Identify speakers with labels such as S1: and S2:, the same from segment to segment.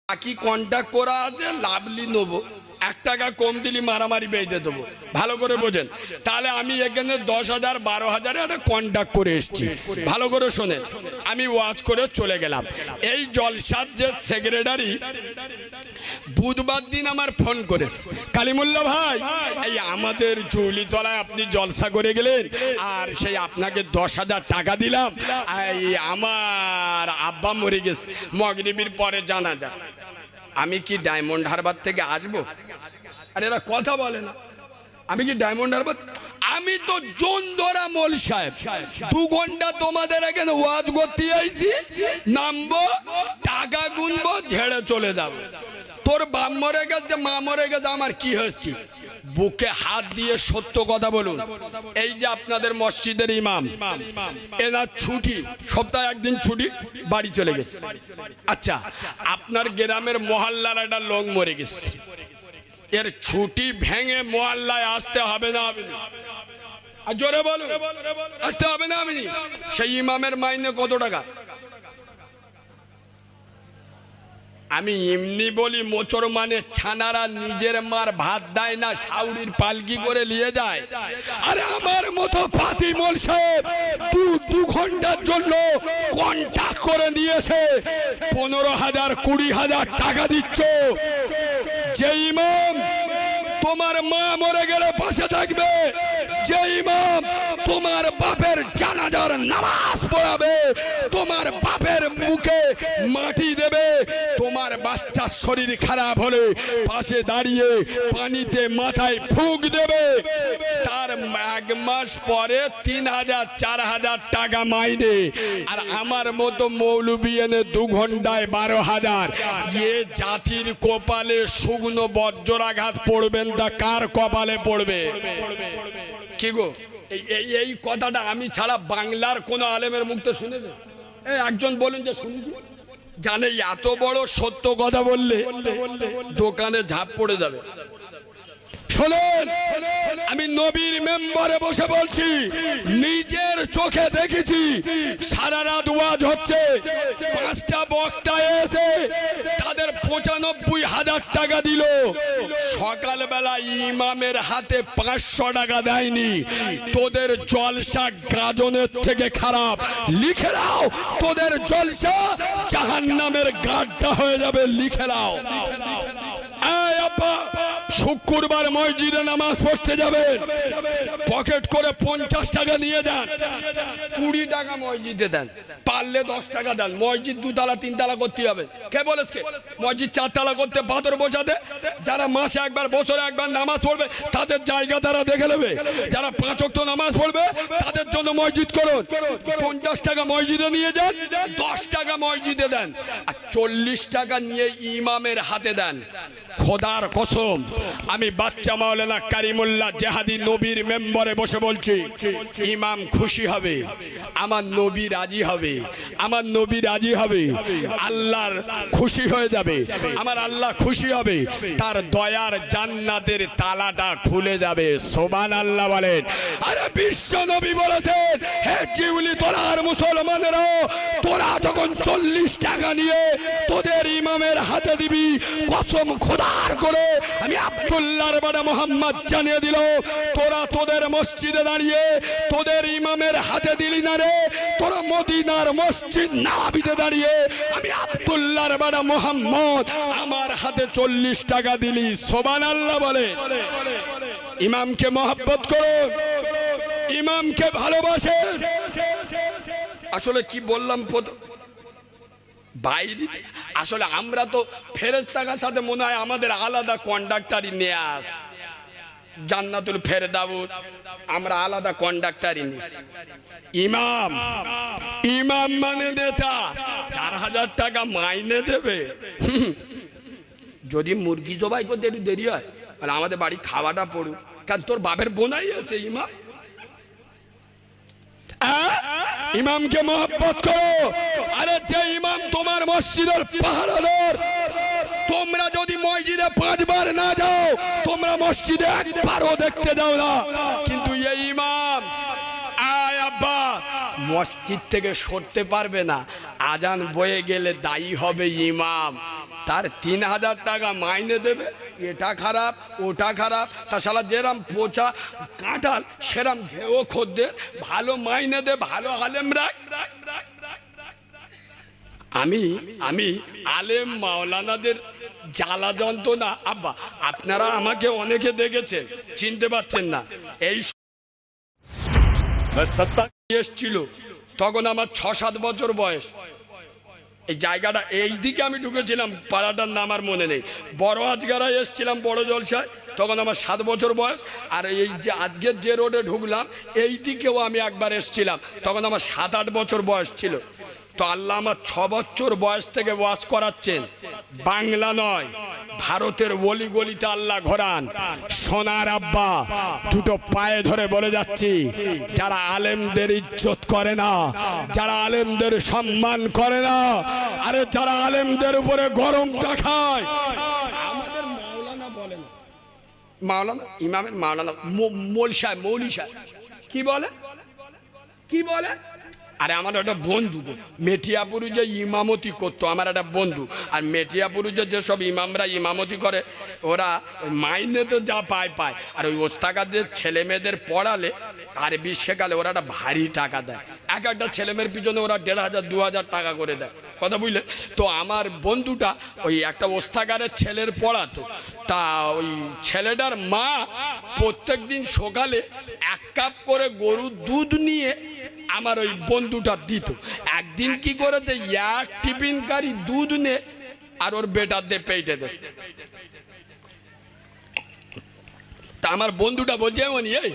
S1: বাকি কন্ট্যাক্ট করা আছে, লাভলি নেবো, 1 টাকা কম দিলি মারামারি বেঁধে দেবো। ভালো করে বোঝেন। তাহলে আমি এখানে 10,000 12,000 একটা কন্ট্যাক্ট করে এসছি। ভালো করে শোনেন, আমি ওয়াজ করে চলে গেলাম। এই জলসার যে সেক্রেটারি বুধবার দিন আমার ফোন করেছে, কালিমুল্লাহ ভাই, এই আমাদের জুলিতলায় আপনি জলসা করে গেলেন, আর সেই আপনাকে 10,000 টাকা দিলাম, এই আমার আব্বা মরে গেছে, মাগরিবের পরে জানাজা। আমি কি ডায়মন্ড হারবার থেকে আসবো? আর এরা কথা বলে না, আমি কি ডায়মন্ড হারবার? আমি তো জোনদরা মোল সাহেব, 2 ঘন্টা তোমাদের এখানে ওয়াজ করতে আইছি, নামবো, টাকা গুনবো, ঝেড়ে চলে যাবো। তোর বাপ মরে গেছে, মা মরে গেছে, আমার কি হয়েছে? কি বুকে হাত দিয়ে সত্য কথা বলুন। এই যে আপনাদের মসজিদের ইমাম, এনার ছুটি, সপ্তাহে 1 দিন ছুটি, বাড়ি চলে গেছে। আচ্ছা, আপনার গ্রামের মহল্লার একটা লোক মরে গেছে, এর ছুটি ভেঙে মহল্লায় আসতে হবে না? হবে না? আর জোরে বলো, আসতে হবে না? আমি সেই ইমামের মাইনে কত টাকা? আমি এমনি বলি, মোচর মানে ছানারা নিজের মার ভাত দেয় না, সাউরির পালকি করে নিয়ে যায়। আরে আমার মতো ফাতিমুল সাহেব 2 ঘন্টার জন্য কন্ট্যাক্ট করে নিয়েছে, 15,000 20,000 টাকা দিচ্ছ। যে ইমাম তোমার মা মরে গেলে পাশে থাকবে, যে ইমাম তোমার বাপের জানাজার নামাজ পড়াবে, তোমার বাপের মুখে মাটি দেবে, তোমার বাচ্চার শরীর খারাপ হলে পাশে দাঁড়িয়ে পানিতে মাথায় ফুঁক দেবে, তার 1 মাস পরে 3,000 4,000 টাকা মাইনে। আর আমার মতো মৌলবি এনে 2 ঘন্টায় 12,000। এ জাতির কপালে শুকনো বজ্রাঘাত পড়বেন, তা কার কপালে পড়বে? কি গো, এই কথাটা আমি ছাড়া বাংলার কোন আলেমের মুখ থেকে শুনেছে? একজন বলুন যে শুনেছি। জানে এত বড় সত্য কথা বললে দোকানে ঝাঁপ পড়ে যাবে। শোনেন, আমি নবীর মেম্বারে বসে বলছি, নিজের চোখে দেখেছি, সারা রাত ওয়াজ হচ্ছে, 5টা বক্তা এসে তাদের 95,000 টাকা দিল। সকালবেলা ইমামের হাতে 500 টাকা দেয়নি। তোদের জলসা গাজনের থেকে খারাপ, লিখে নাও, তোদের জলসা জাহান্নামের গাড্ডা হয়ে যাবে, লিখে নাও। শুক্রবার মসজিদে নামাজ পড়তে যাবেন, পকেট করে 50 টাকা নিয়ে যান, 20 টাকা মসজিদে দেন, পারলে 10 টাকা দেন। মসজিদ 2 তলা 3 তলা করতে হবে। কে বলেছে? মসজিদ 4 তলা করতে পাথর বসাতে। যারা মাসে একবার বছরে একবার নামাজ পড়বে তাদের জায়গা তারা দেখে নেবে। যারা 5 ওয়াক্ত নামাজ পড়বে তাদের জন্য মসজিদ করুন। 50 টাকা মসজিদে নিয়ে যান, 10 টাকা মসজিদে দেন, আর 40 টাকা নিয়ে ইমামের হাতে দেন। খোদার কসম, আমি বাচ্চা মাওলানা কারিমুল্লাহ জেহাদি নবীর মেম্বারে বসে বলছি, ইমাম খুশি হবে, আমার নবী রাজি হবে, আমার নবী রাজি হবে, আল্লাহর খুশি হয়ে যাবে, আমার আল্লাহ খুশি হবে, তার দয়ার জান্নাতের তালাটা খুলে যাবে। সুবহানাল্লাহ বলেন। আরে বিশ্ব নবী বলেছেন, হে জিউলি তোলার মুসলমানেরা, তোরা যখন 40 টাকা নিয়ে তোদের ইমামের হাতে দিবি, কসম খোদার করে আমি আব্দুল্লাহর বাবা মোহাম্মদ জানিয়ে দিল, তোরা তোদের মসজিদে দাঁড়িয়ে তোদের ইমামের হাতে দিলি না রে, তোরা মদিনার মসজিদ নববীতে দাঁড়িয়ে আমি আব্দুল্লাহর বাবা মোহাম্মদ আমার হাতে 40 টাকা দিলি। সুবহানাল্লাহ বলে। ইমামকে মহব্বত করুন, ইমামকে ভালোবাসেন। আসলে কি বললাম বাইরে, আসলে আমরা তো ফেরেশতার সাথে মনে হয় আমাদের আলাদা কন্ডাক্টারি নিয়ে আস, জান্নাতুল ফেরদাউস আমরা আলাদা কন্ডাক্টারি নিস। ইমাম, ইমাম মানে নেতা, 4,000 টাকা মাইনে দেবে। যদি মুরগি জবাই করতে একটু দেরি হয়, তাহলে আমাদের বাড়ি খাওয়াটা পড়ুক, কারণ তোর বাপের বোনাই আছে ইমাম। ইমামকে মহব্বত করো। আরে যে ইমাম তোমার মসজিদের পাহারাদার, তোমরা যদি মসজিদে 5 বার না যাও, তোমরা মসজিদে একবারও দেখতে যাও না, কিন্তু এই ইমাম আয় আব্বা মসজিদ থেকে সরতে পারবে না, আজান বয়ে গেলে দায়ী হবে ইমাম। তার 3000 টাকা মাইনে দেবে, এটা খারাপ ওটা খারাপ, তা শালা যেরাম পোচা কাঁঠাল সেরাম ঘেও খদ্দের, ভালো মাইনে দে, ভালো আলেম রাখ। আমি আলেম মাওলানাদের জ্বালা যন্ত্রণা আব্বা, আপনারা আমাকে অনেকে দেখেছেন, চিনতে পারছেন না। এই এসছিল তখন আমার 6-7 বছর বয়স। এই জায়গাটা এই দিকে আমি ঢুকেছিলাম, পাড়াটার নাম আর মনে নেই। বড় আজগারা এসছিলাম বড় জলসায়, তখন আমার 7 বছর বয়স। আর এই যে আজকের যে রোডে ঢুকলাম এই দিকেও আমি একবার এসছিলাম, তখন আমার 7-8 বছর বয়স ছিল। তো আল্লাহ আমার 6 বছর বয়স থেকে ওয়াজ করাচ্ছেন, বাংলা নয় ভারতের অলি গলিতে আল্লাহ ঘোরান। সোনার আব্বা দুটো পায়ে ধরে বলে যাচ্ছি, যারা আলেমদের ইজ্জত করে না, যারা আলেমদের সম্মান করে না, আরে যারা আলেমদের উপরে গরম দেখায়, আমাদের মাওলানা বলেন, মাওলানা ইমামের মাওলানা মৌলী সাহেব কি বলে আরে আমার একটা বন্ধু মেটিয়াপুরে যে ইমামতি করতো, আমার একটা বন্ধু। আর মেটিয়াপুরে যেসব ইমামরা ইমামতি করে ওরা মাইনে তো যা পায়, আর ওই ওস্তাকাদের ছেলে মেয়েদের পড়ালে আরবি শেখালে ওরা একটা ভারী টাকা দেয়। এক একটা ছেলেমেয়ের পিছনে ওরা 1500-2000 টাকা করে দেয়, কথা বুঝলে? তো আমার বন্ধুটা ওই একটা ওস্তাকারের ছেলের পড়াতো, তা ওই ছেলেটার মা প্রত্যেক দিন সকালে 1 কাপ করে গরুর দুধ নিয়ে আমার ওই বন্ধুটা দিত। একদিন কি করেছে, 1 টিফিন গাড়ি দুধ নে আর ওর বেটার দিয়ে পেটে দে। তা আমার বন্ধুটা বলছে এমনই, এই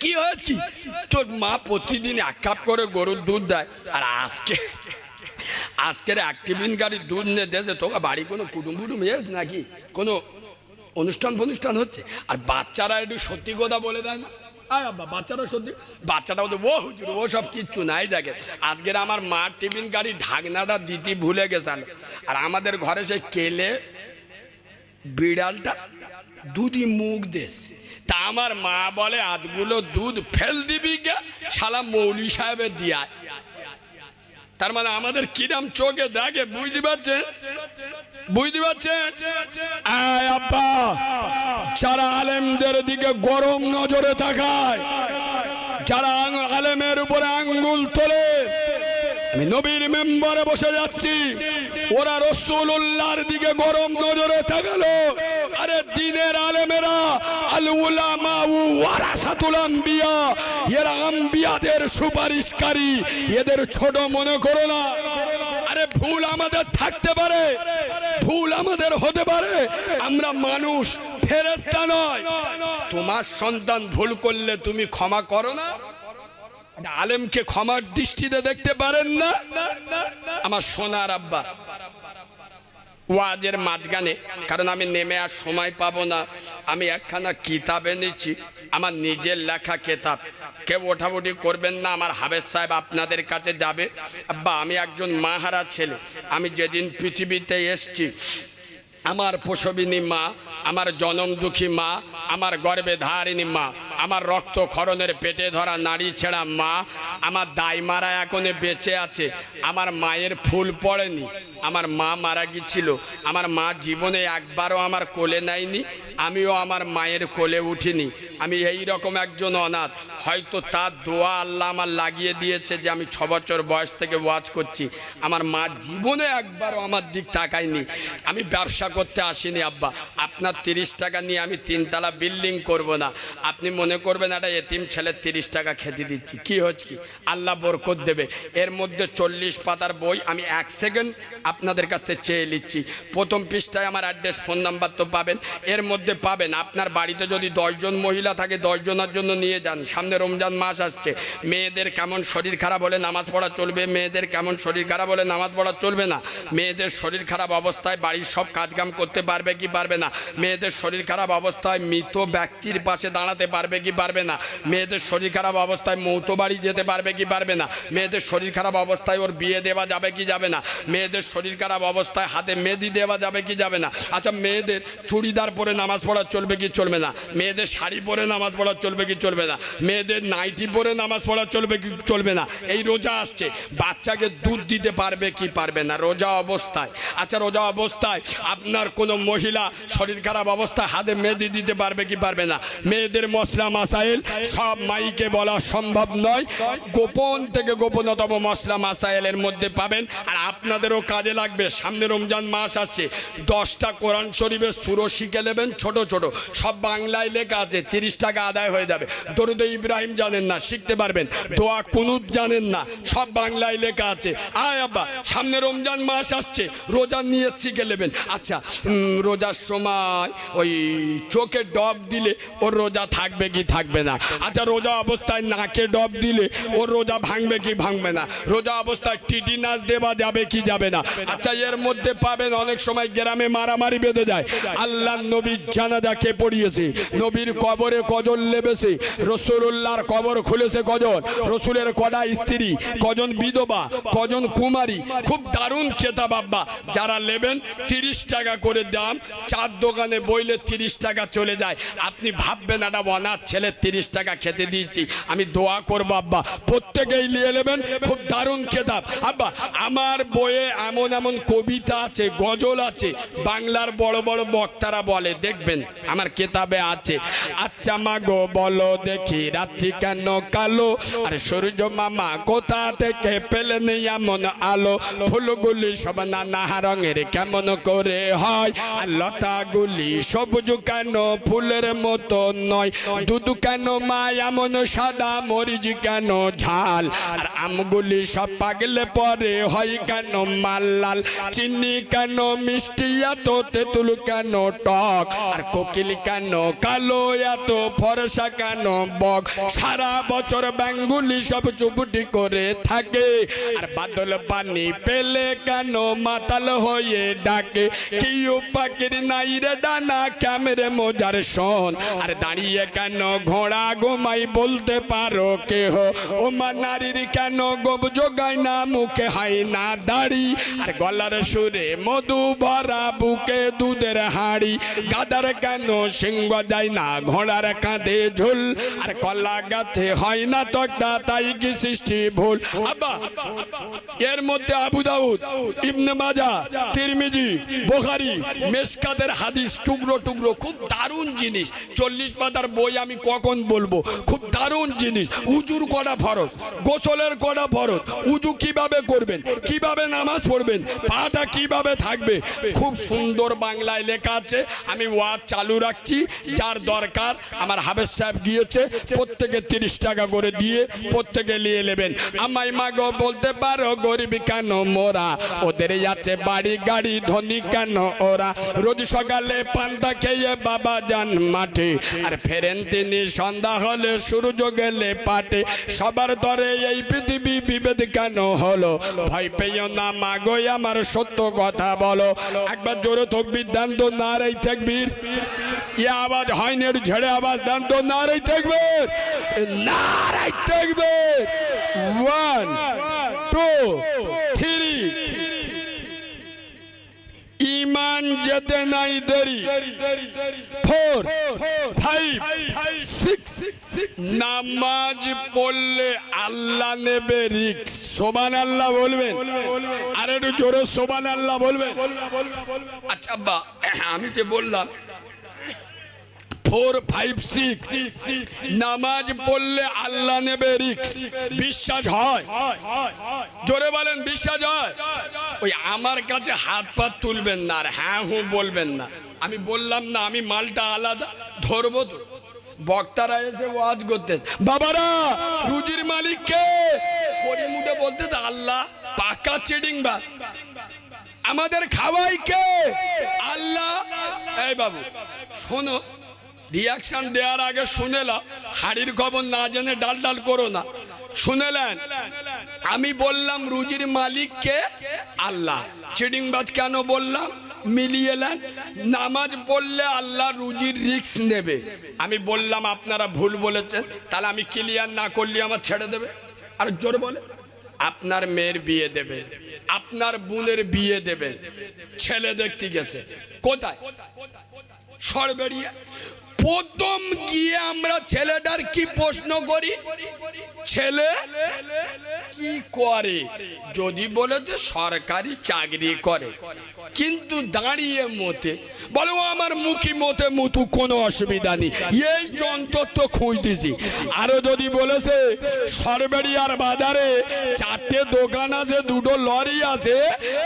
S1: কি হয়েছে কি, তোর মা প্রতিদিন 1 কাপ করে গরুর দুধ দেয়, আর আজকের 1 টিফিন গাড়ি দুধ নে দেশে, তোকে বাড়ি কোনো কুটুম এসে নাকি কোনো অনুষ্ঠান হচ্ছে? আর বাচ্চারা একটু সত্যি কথা বলে দেয় না। বাচ্চারা সত্যি, বাচ্চাটা বলতে ও হুজুর ও সব কিচ্ছু নাই। দেখে আজকের আমার মা টিফিন গাড়ি ঢাকনাটা দিতে ভুলে গেছিল, আর আমাদের ঘরে সেই কেলে বিড়ালটা দুধই মুখ দেশ। তা আমার মা বলে আধগুলো দুধ ফেল দিবি গে, শালা মৌলী সাহেবের দিয়া। তার মানে আমাদের কিরাম চোখে দেখে, বুঝতে পারছেন? আব্বা যারা আলেমদের দিকে গরম নজরে তাকায়, যারা আলেমের উপরে আঙ্গুল তোলে, আমি নবীর মেম্বারে বসে যাচ্ছি, ওরা রাসূলুল্লাহর দিকে গরম নজরে তাকালো। আরে দিনের আলেমেরা আল উলামা ওয়ারাসাতুল আম্বিয়া, এরা আম্বিয়াদের সুপারিশকারী, এদের ছোট মনে করো না। আরে ভুল আমাদের থাকতে পারে, ভুল আমাদের হতে পারে, আমরা মানুষ, ফেরেশতা নয়। তোমার সন্তান ভুল করলে তুমি ক্ষমা করো না? আলেমকে ক্ষমার দৃষ্টিতে দেখতে পারেন না? আমার সোনার আব্বা ওয়াজের মাঝখানে, কারণ আমি নেমে আর সময় পাবো না, আমি একখানা কিতাব এনেছি, আমার নিজের লেখা কিতাব। কেউ ওঠাউঠি করবেন না, আমার হাফেজ সাহেব আপনাদের কাছে যাবে। আব্বা আমি একজন মাহারা ছেলে, আমি যেদিন পৃথিবীতে এসছি আমার প্রসবিনী মা, আমার জনম দুঃখী মা, আমার গর্ভে ধারিণী মা, আমার রক্ত ক্ষরণের পেটে ধরা নাড়ি ছেঁড়া মা, আমার দাইমারা এখনো বেঁচে আছে। আমার মায়ের ফুল পড়েনি, আমার মা মারা গিয়েছিল, আমার মা জীবনে একবারও আমার কোলে নেয়নি, আমিও আমার মায়ের কোলে উঠিনি। আমি এই রকম একজন অনাথ, হয়তো তার দোয়া আল্লাহ আমার লাগিয়ে দিয়েছে যে আমি 6 বছর বয়স থেকে ওয়াজ করছি। আমার মা জীবনে একবারও আমার দিক তাকায়নি। আমি ব্যবসা করতে আসিনি আব্বা, আপনার 30 টাকা নিয়ে আমি 3 তলা বিল্ডিং করব না। আপনি মনে করবেন একটা এতিম ছেলে 30 টাকা খেতে দিচ্ছি, কি হচ্ছে কি, আল্লাহ বরকত দেবে। এর মধ্যে 40 পাতার বই আমি 1 সেকেন্ড আপনাদের কাছ থেকে চেয়ে নিচ্ছি। প্রথম পৃষ্ঠায় আমার অ্যাড্রেস, ফোন নাম্বার তো পাবেন, এর মধ্যে পাবেন আপনার বাড়িতে যদি 10 জন মহিলা থাকে 10 জনের জন্য নিয়ে যান। সামনে রমজান মাস আসছে, মেয়েদের কেমন শরীর খারাপ হলে নামাজ পড়া চলবে, মেয়েদের কেমন শরীর খারাপ হলে নামাজ পড়া চলবে না, মেয়েদের শরীর খারাপ অবস্থায় বাড়ির সব কাজকাম করতে পারবে কি পারবে না, মেয়েদের শরীর খারাপ অবস্থায় মৃত ব্যক্তির পাশে দাঁড়াতে পারবে পারবে কি পারবে না? মেয়েদের শরীর খারাপ অবস্থায় মৌতো বাড়ি যেতে পারবে কি পারবে না? মেয়েদের শরীর খারাপ অবস্থায় ওর বিয়ে দেওয়া যাবে কি যাবে না? মেয়েদের শরীর খারাপ অবস্থায় হাতে মেহেদি দেওয়া যাবে কি যাবে না? আচ্ছা, মেয়েদের চুড়িদার পরে নামাজ পড়া চলবে কি চলবে না? মেয়েদের শাড়ি পরে নামাজ পড়া চলবে কি চলবে না? মেয়েদের নাইটি পরে নামাজ পড়া চলবে কি চলবে না? এই রোজা আসছে, বাচ্চাকে দুধ দিতে পারবে কি পারবে না রোজা অবস্থায়? আচ্ছা, রোজা অবস্থায় আপনার কোনো মহিলা শরীর খারাপ অবস্থায় হাতে মেহেদি দিতে পারবে কি পারবে না? মেয়েদের মশলা মাসাইল সব মাইকে বলা সম্ভব নয়, গোপন থেকে গোপনতম মশলা মাসাইলের মধ্যে পাবেন। আর আপনাদেরও কাজে লাগবে, সামনে রমজান মাস আসছে, 10টা কোরআন শরীফের সূরা শিখে নেবেন, ছোট ছোট সব বাংলায় লেখা আছে, 30 টাকা আদায় হয়ে যাবে। দরুদ ইব্রাহিম জানেন না, শিখতে পারবেন। দোয়া কুনুত জানেন না, সব বাংলায় লেখা আছে। আয় আব্বা, সামনে রমজান মাস আসছে, রোজার নিয়ত শিখে নেবেন। আচ্ছা, রোজার সময় ওই চোখে ডব দিলে ওর রোজা থাকবে কি থাকবে না? আচ্ছা, রোজা অবস্থায় নাকে ডব দিলে ওর রোজা ভাঙবে কি ভাঙবে না? রোজা অবস্থায় টিটি নাচ দেওয়া যাবে কি যাবে না? আচ্ছা, এর মধ্যে পাবেন অনেক সময় গ্রামে মারামারি বেঁধে যায়। আল্লাহ নবীর জানাজা কে পড়িয়েছে, নবীর কবরে কজন লেবেছে, রসুলুল্লাহর কবর খুলেছে কজন, রসুলের কটা স্ত্রী, কজন বিধবা, কজন কুমারী, খুব দারুণ খেতাব আব্বা। যারা নেবেন 30 টাকা করে দাম, চার দোকানে বইলে 30 টাকা চলে যায়। আপনি ভাববেন একটা অনাথ ছেলে 30 টাকা খেতে দিয়েছি, আমি দোয়া করবো আব্বা, প্রত্যেকেই নিয়ে নেবেন, খুব দারুণ খেতাব আব্বা। আমার বইয়ে এমন এমন কবিতা আছে, গজল আছে, বাংলার বড় বড় বক্তারা বলে, দেখবেন আমার কেতাবে আছে। আচ্ছা মা গো বলো দেখি রাত্রি কেন কালো, আর সূর্য মামা কোথা থেকে পেলেন এমন আলো, ফুলগুলি সব নানা রঙের কেমন করে হয়, আর লতাগুলি সবুজ কেন ফুলের মতো নয়, দুধ কেন মা এমন সাদা, মরিচ কেন ঝাল, আর আমগুলি সব পাগলে পরে হয় কেন মাল লাল, চিনি কেন মিষ্টি এত, তেঁতুল কেন টক, আর কোকিল কেন কালো এত, ফরসা কেন বক, সারা বছর ব্যাঙ্গুলি সব চুপটি করে থাকে, আর বাদল পানি পেলে কেন মাতাল হয়ে ডাকে, কিউ পাখির নাই রে ডানা ক্যামেরে মজার শোন, আর দাঁড়িয়ে কেন ঘোড়া ঘুমাই বলতে পারো কেহ, ও মা নারীর কেন গোব জোগায় না মুখে হয় না দাড়ি, আর গলার সুরে মধু ভরা বুকে দুধের হাড়ি, গাদার কেন সিংহ যায় না ঘোড়ার কাঁধে ঝুল, আর কলা গাছে হয় না তক্তা তাই কি সৃষ্টি ভুল। আব্বা, এর মধ্যে আবু দাউদ, ইবনে মাজাহ, তিরমিজি, বুখারী, মেশকাতের হাদিস টুকরো টুকরো, খুব দারুণ জিনিস। 40 পাতার বই আমি কখন বলবো, খুব দারুণ জিনিস। উজুর কটা ফরজ, গোসলের কটা ফরজ, উজু কিভাবে করবেন, কিভাবে নামাজ পড়বেন, পাটা কিভাবে থাকবে, খুব সুন্দর বাংলায় লেখা আছে। আমি ওয়াজ চালু রাখছি, যার দরকার আমার হাফেজ সাহেব গিয়েছে, প্রত্যেকে 30 টাকা করে দিয়ে প্রত্যেকে নিয়ে নেবেন। আমায় মাগো বলতে পারো গরিব কেন মোরা, ওদের আছে বাড়ি গাড়ি ধনী কেন ওরা, রোজ সকালে পান্তা খেয়ে বাবা যান মাঠে, আর ফেরেন তিনি সন্ধ্যা হলে সূর্য গেলে পাটে, সবার দরে এই পৃথিবী বিভেদ কেন হলো, ভয় পেও না মাগো আমার সত্য কথা বলো। একবার জোরে তাকবীর দেন তো, নারায়ে তাকবীর। ये आवाज হয় না, একটু ঝেড়ে আওয়াজ দেন তো, নারায়ে তাকবীর, নারায়ে তাকবীর। 1 2 3। ईमान যেতে নাই দেরি। 4 5 6 নামাজ পড়লে আল্লাহ নেবে রিস্ক। সুবহানাল্লাহ বলবেন, আর একটু জোরে সুবহানাল্লাহ বলবেন। আচ্ছা আব্বা, আমি যে বললাম 4 5 6 নামাজ পড়লে আল্লাহ নেবে রিস্ক, বিশ্বাস হয়? জোরে বলেন, বিশ্বাস হয়? ওই আমার কাছে হাত পা তুলবেন না, আর হ্যাঁ হুঁ বলবেন না। আমি বললাম না আমি মালটা আলাদা ধরবো তো। বক্তারা এসে ওয়াজ করতে, বাবারা রুজির মালিক কে? পরিমুটে বলতে আল্লাহ, পাকা চিডিং ভাত। আমাদের খাওয়াই কে? আল্লাহ। এই বাবু শোনো, রিয়াকশন দেওয়ার আগে শুনেলাম, হাড়ির খবর না জেনে ডাল ডাল করো না। শুনেলেন, আমি বললাম রুজির মালিক কে? আল্লাহ। চিডিংবাজ কেন বললাম? মিলিয়ে নেন। নামাজ পড়লে আল্লাহ রুজির রিস্ক নেবে। আমি বললাম আপনারা ভুল বলেছেন, তাহলে আমি ক্লিয়ার না করলে আমার ছেড়ে দেবে? আর জোরে বলে, আপনার মেয়ের বিয়ে দেবে, আপনার বোনের বিয়ে দেবে, ছেলে দেখতে গেছে কোথায়? সরবেরিয়া। প্রথম গিয়ে আমরা ছেলেটার কি প্রশ্ন করি? ছেলে কি করে? যদি বলে যে সরকারি চাকরি করে, কিন্তু দাঁড়িয়ে মতে বলো আমার মুখী মতে মুতু, কোনো অসুবিধা নেই, এই যন্ত্র তো খুঁজতেছি। আরো যদি বলেছে সরবেরিয়ার বাজারে 4টে দোকান আছে, 2টো লরি আছে,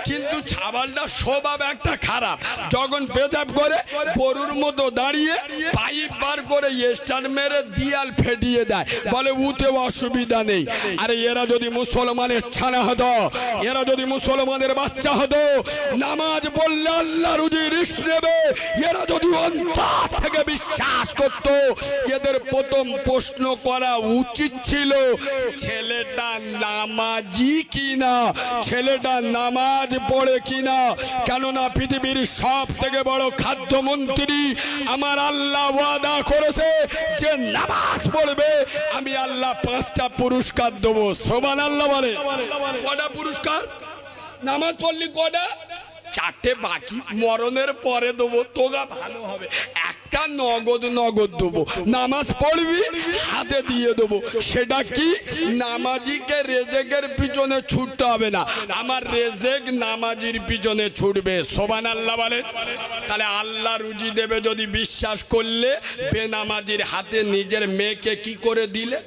S1: কিন্তু ছাবালটা স্বভাব একটা খারাপ, যখন পেজাব করে গরুর মতো দাঁড়িয়ে পাইপ বার করে স্টার মেরে দিয়াল ফেটিয়ে দেয়, বলে উঠে অসুবিধা নেই। আরে এরা যদি মুসলমানের ছানা হতো, এরা যদি মুসলমানের বাচ্চা হতো, নামাজ পড়লে আল্লাহ রুজি রিস্ক নেবে, এরা যদি অন্তর থেকে বিশ্বাস করত, এদের প্রথম প্রশ্ন করা উচিত ছিল ছেলেটা নামাজি কিনা, ছেলেটা নামাজ পড়ে কিনা। কেননা পৃথিবীর সব থেকে বড় খাদ্যমন্ত্রী আমার আল্লাহ ওয়াদা করেছে যে নামাজ পড়বে আমি আল্লাহ 5টা পুরস্কার দেবো। সুবহানাল্লাহ বলে। কটা পুরস্কার? নামাজ পড়লি কটা? 4টে, বাকি মরণের পরে দেবো, তোগা ভালো হবে। একটা নগদ দেবো, নামাজ পড়বি হাতে দিয়ে দেবো। সেটা কি? নামাজিকে রেজেকের পিছনে ছুটতে হবে না, আমার রেজেক নামাজির পিছনে ছুটবে। সুবহানাল্লাহ বলে। তাহলে আল্লাহ রুজি দেবে যদি বিশ্বাস করলে, বেনামাজির হাতে নিজের মেয়েকে কি করে দিলে?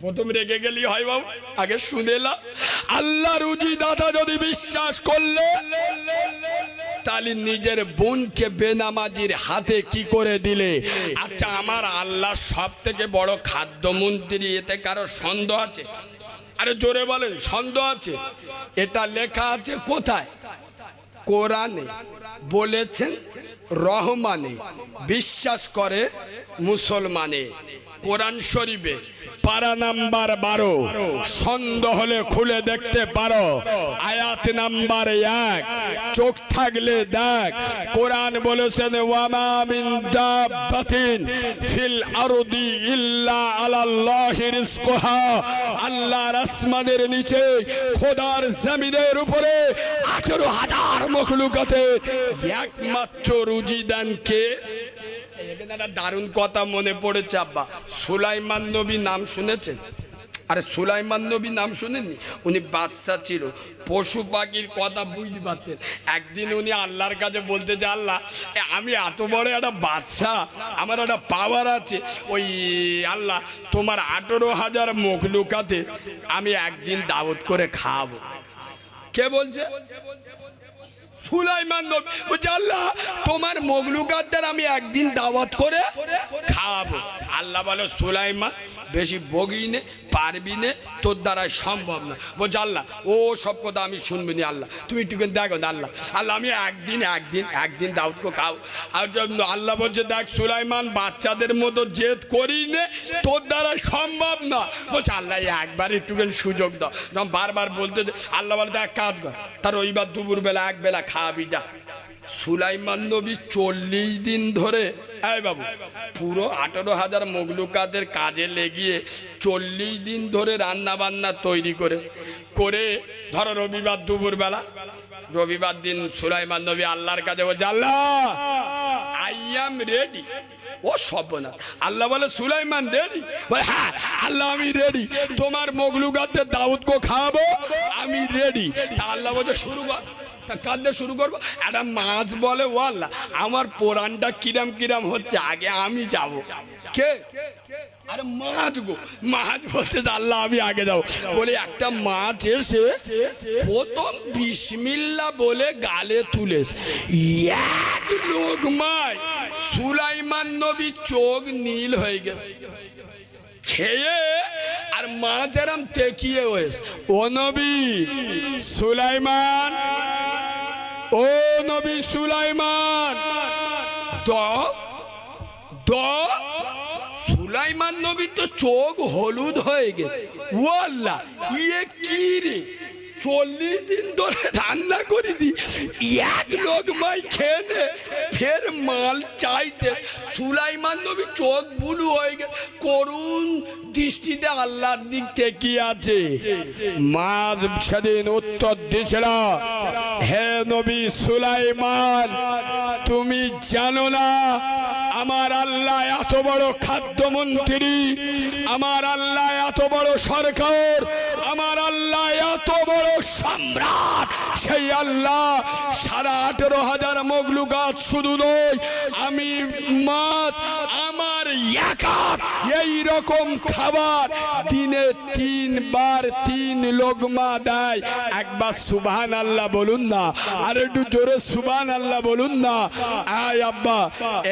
S1: প্রথম রেগে গেলি হয় বাবু, আগে শুনেলাম। আল্লাহ রুজি দাতা যদি বিশ্বাস করলে, তাহলে নিজের বোনকে বেনামাজির হাতে কি করে দিলে? আচ্ছা, আমার আল্লাহ সব থেকে বড় খাদ্যমন্ত্রী, এতে কারো সন্দেহ আছে? আরে জোরে বলেন, সন্দেহ আছে? এটা লেখা আছে কোথায়? কোরআনে বলেছেন রহমানে বিশ্বাস করে মুসলমানে। কোরআন শরীফে পারা নাম্বার 12, সন্দেহ হলে খুলে দেখতে পারো, আয়াত নাম্বার 1। চোখ থাকলে দেখ, কোরআন বলেছেন ওয়ামা মিন দাব্বাতিন ফিল আরদি ইল্লা আলাল্লাহি রিজকুহা। আল্লাহর আসমানের নিচে, খোদার জমিনের উপরে 18,000 মখলুকাতের একমাত্র রুজি দেন কে? এখানে একটা দারুণ কথা মনে পড়েছে আব্বা। সুলাইমান নবী নাম শুনেছেন? আরে সুলাইমান নবী নাম শুনেননি? উনি বাদশা ছিল, পশু পাখির কথা বুঝতে পারতেন। একদিন উনি আল্লাহর কাছে বলতে যে আল্লাহ, আমি এত বড় একটা বাদশা, আমার একটা পাওয়ার আছে, ওই আল্লাহ তোমার 18,000 মখলুকাতে আমি একদিন দাওয়াত করে খাওয়াবো। কে বলছে? সুলাইমান নবী বলছে আল্লাহ তোমার মখলুকাতদের আমি একদিন দাওয়াত করে খাওয়াবো। আল্লাহ বলে সুলাইমান বেশি বগি নে, পারবি নে, তোর দ্বারাই সম্ভব না। বলছে আল্লাহ ও সব কথা আমি শুনবি না, আল্লাহ তুমি একটু দেখো না। আল্লাহ আল্লাহ আমি একদিন দাওয়াত করে খাও। আর আল্লাহ বলছে দেখ সুলাইমান, বাচ্চাদের মতো জেদ করি নে, তোর দ্বারা সম্ভব না। বলছে আল্লাহ একবার একটুখানি সুযোগ দাও। যখন বারবার বলতে, আল্লাহ বলে দেখ কাজ কর, তার ওইবার দুপুরবেলা একবেলা খাওয়াবি যা। সুলাইমান নবী 40 দিন ধরে, এই বাবু, পুরো 18,000 মখলুকাতের কাজে লেগিয়ে 40 দিন ধরে রান্না বান্না তৈরি করে ধরো রবিবার দুপুরবেলা, রবিবার দিন সুলাইমান নবী আল্লাহর কাছে বলছে আল্লাহ আই অ্যাম রেডি। ও সর্বনাশ, আল্লাহ বলে সুলাইমান রেডি? বলে হ্যাঁ আল্লাহ আমি রেডি, তোমার মখলুকাতদের দাউদ কো খাওয়াবো, আমি রেডি। তা আল্লাহ বলছে শুরু কর। তা কাঁদতে শুরু করবো। একটা মাছ বলে ও আল্লাহ আমার পোড়ানটা কিরাম হচ্ছে, আগে আমি যাব। কে? আরে মাছ গো, মাছ বলতে আল্লাহ আমি আগে যাবো। বলে একটা মাছ এসে প্রথম বিসমিল্লাহ বলে গালে তুলে এক লোক মায় সুলাইমান নবী চোখ নীল হয়ে গেছে খেয়ে, আর মাছ এরম তেকিয়ে হয়েছে। ও নবী সুলাইমান, ও নবী সুলাইমান, সুলাইমান নবী তো চোখ হলুদ হয়ে গেছে। ও আল্লাহ ইয়ে কি রে, 40 দিন ধরে রান্না করেছি, এক লোকমাই খেয়ে নে, ফের মাল চাইতে। সুলাইমান নবী চোখ বুলু হয়ে গেছে, করুণ দৃষ্টিতে আল্লাহর দিক থেকে আছে। মাঝ সেদিন উত্তর দিয়েছিল, হে নবী সুলাইমান, তুমি জানো না আমার আল্লাহ এত বড় খাদ্যমন্ত্রী, আমার আল্লাহ এত বড় সরকার, আমার আল্লাহ এত বড় সম্রাট। সেই আল্লাহ 18,500 মখলুকাত শুধু নয়, আমি মাছ আমার একার এই রকম খাবার দিনে 3 বার 3 লোকমা দেয়। একবার সুবহানাল্লাহ বলুন না, আর একটু জোরে সুবহানাল্লাহ বলুন না। আয় আব্বা,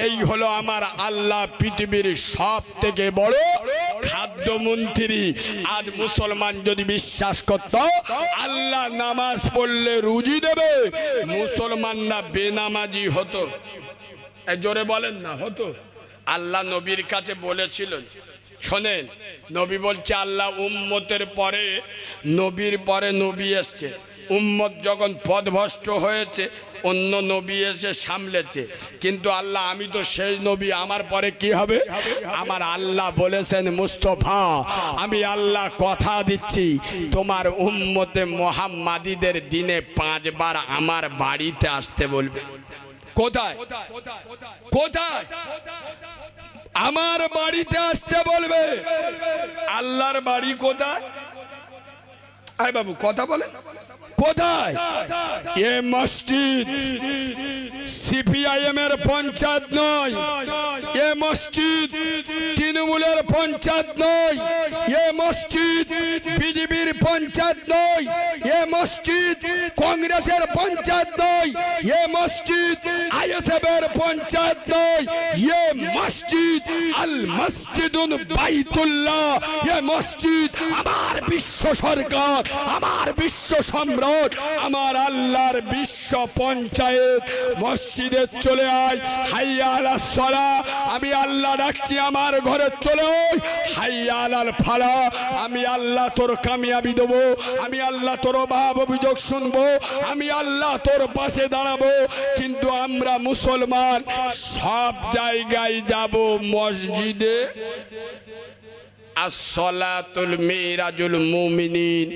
S1: এই হলো আমার আল্লাহ পৃথিবীর সব থেকে বড় খাদ্যমন্ত্রী। আজ মুসলমান যদি বিশ্বাস করত আল্লাহ নামাজ পড়লে রুজি দেবে, মুসলমানরা বেনামাজি হতো। জোরে বলেন না, হতো। আল্লাহ নবীর কাছে বলেছিলেন, শোনেন, নবী বলছে আল্লাহ উম্মতের পরে নবীর পরে নবী এসছে, উম্মত যখন পথভ্রষ্ট হয়েছে অন্য নবী এসে সামলেছে, কিন্তু আল্লাহ আমি তো সেই নবী, আমার পরে কি হবে? আমার আল্লাহ বলেছেন মুস্তফা, আমি আল্লাহ কথা দিচ্ছি তোমার উম্মতে মুহাম্মাদীদের দিনে 5 বার আমার বাড়িতে আসতে বলবে। কোথায় কোথায়? আমার বাড়িতে আসতে বলবে। আল্লাহর বাড়ি কোথায়? আয় বাবু কথা বলে, কোথায়? এ মসজিদ সিপিআইএম এর পঞ্চায়েত নয়, এ মসজিদ তৃণমূলের পঞ্চায়েত নয়, এ মসজিদ বিজেপির পঞ্চায়েত নয়, এ মসজিদ কংগ্রেসের পঞ্চায়েত নয়, এ মসজিদ আইএসএফ এর পঞ্চায়েত নয়, এ মসজিদ আল মসজিদুন বাইতুল্লাহ, এ মসজিদ আমার বিশ্ব সরকার, আমার বিশ্ব সম্রাট, আমার আল্লাহর বিশ্ব পঞ্চায়েত। মসজিদে চলে আয়, হাইয়া আলাস সালাহ, আমি আল্লাহ ডাকছি আমার ঘরে চলে আয়, হাইয়া আলাল ফালাহ, আমি আল্লাহ তোর কামিয়াবি দেবো, আমি আল্লাহ তোর অভাব অভিযোগ শুনবো, আমি আল্লাহ তোর পাশে দাঁড়াবো। কিন্তু আমরা মুসলমান সব জায়গায় যাব, মসজিদে আসসালাতুল মিরাজুল মুমিনিন,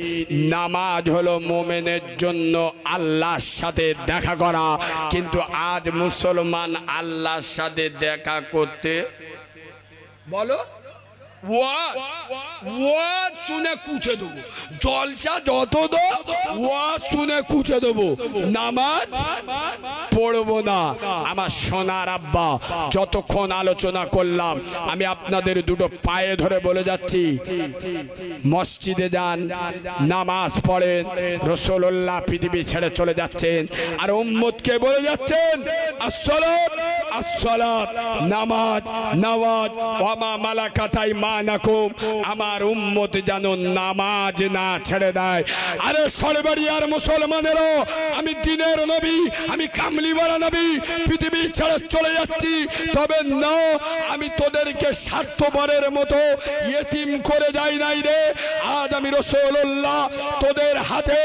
S1: নামাজ হলো মুমিনের জন্য আল্লাহর সাথে দেখা করা। কিন্তু আজ মুসলমান আল্লাহর সাথে দেখা করতে বলো ওয়াজ শুনে কুচে দেবো, জলসা যত দো ওয়াজ শুনে কুচে দেবো, নামাজ পড়বো না। আমার সোনার আব্বা, যতক্ষণ আলোচনা করলাম আমি আপনাদের দুটো পায়ে ধরে বলে যাচ্ছি, মসজিদে যান, নামাজ পড়েন। রাসূলুল্লাহ পৃথিবী ছেড়ে চলে যাচ্ছেন, আর উম্মতকে বলে যাচ্ছেন আসসালাত আসসালাত, নামাজ নামাজ, ওয়া মা মালাকাত আইমানুকুম, আমার উম্মত যেন নামাজ না ছেড়ে দেয়। আরে সরবাড়িয়ার মুসলমানেরও, আমি দিনের নবী, আমি কামলিওয়ালা নবী, পৃথিবী ছেড়ে চলে যাচ্ছি, তবে না আমি তোদেরকে স্বার্থপরের মতো ইয়েতিম করে যাই নাই রে। আজ আমি রাসূলুল্লাহ তোদের হাতে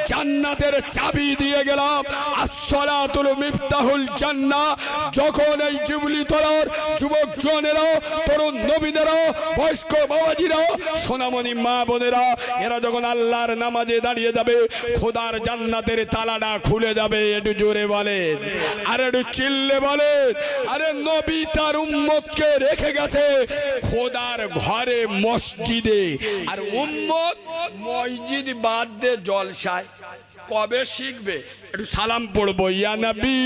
S1: জান্নাতের চাবি দিয়ে গেলাম। আসসালাতুল মিফতাহুল জান্নাহ। যখন এই জুবলি তলার যুবক জনেরা, তরুণ নবীনেরা, বয়স্ক বাবাজিরা, সোনামণি মা বোনেরা, এরা যখন আল্লাহর নামাজে দাঁড়িয়ে যাবে, খোদার জান্নাতের তালাটা খুলে যাবে। একটু জোরে বলেন, আর একটু চিল্লে বলেন। আরে নবী তার উম্মতকে রেখে গেছে খোদার ঘরে, মসজিদে, আর উম্মত মসজিদ বাদ দিয়ে জলসায়। কবে শিখবে? একটু সালাম পড়বো, ইয়া নবী।